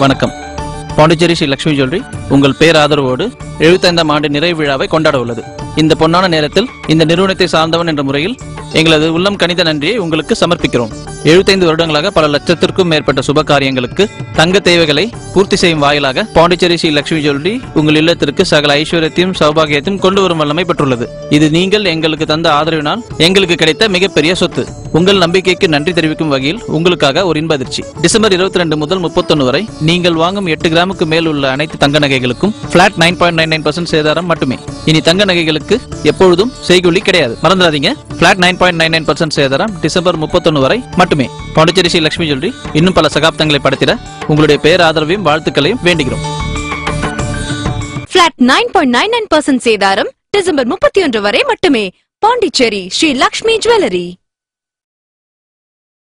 வணக்கம். பாண்டிச்சேரி ஸ்ரீ லட்சுமி ஜுவல்லரி உங்கள் பேராதரவோடு 75ஆம் ஆண்டு நிறைவு விழாவை கொண்டாட உள்ளது. இந்த பொன்னான நேரத்தில் இந்த நிறுவனத்தை சார்ந்தவன் என்ற முறையில் எங்களது உள்ளம் கனிந்த நன்றியை உங்களுக்கு சமர்ப்பிக்கிறோம். 75 வருடங்களாக பல லட்சத்திற்கும் மேற்பட்ட சுப காரியங்களுக்கு தங்க தேவைகளை பூர்த்தி செய்யும் வாயிலாக பாண்டிச்சேரி ஸ்ரீ லட்சுமி ஜுவல்லரி உங்கள் இல்லத்திற்கு சகல ஐஸ்வர்யத்தையும் சௌபாகியத்தையும் கொண்டு வரும் வல்லமை பெற்றுள்ளது. இது நீங்கள் எங்களுக்கு தந்த ஆதரவினால் எங்களுக்கு கிடைத்த மிகப்பெரிய சொத்து. உங்கள் நம்பிக்கைக்கு நன்றி தெரிவிக்கும் வகையில் உங்களுக்காக ஒரு இன்ப அதிர்ச்சி. டிசம்பர் 22 முதல் 31 வரை நீங்கள் வாங்கும் 8 கிராமுக்கு மேல் உள்ள அனைத்து தங்க நகைகளுக்கும் பிளாட் 9.99% சேதாரம் மட்டுமே. இனி தங்க நகைகளுக்கு எப்பொழுதும் செய்கூலி கிடையாது. மறந்துடாதீங்க, பிளாட் 9.99% சேதாரம் டிசம்பர் 31 வரை மட்டுமே. பாண்டிச்சேரி ஸ்ரீ லட்சுமி ஜுவல்லரி இன்னும் பல சகாப்தங்களை படைத்திட உங்களுடைய பேர் ஆதரவையும் வாழ்த்துக்களையும் வேண்டுகிறோம். பிளாட் 9.99% சேதாரம் டிசம்பர் 31 வரை மட்டுமே. பாண்டிச்சேரி ஸ்ரீ லட்சுமி ஜுவல்லரி.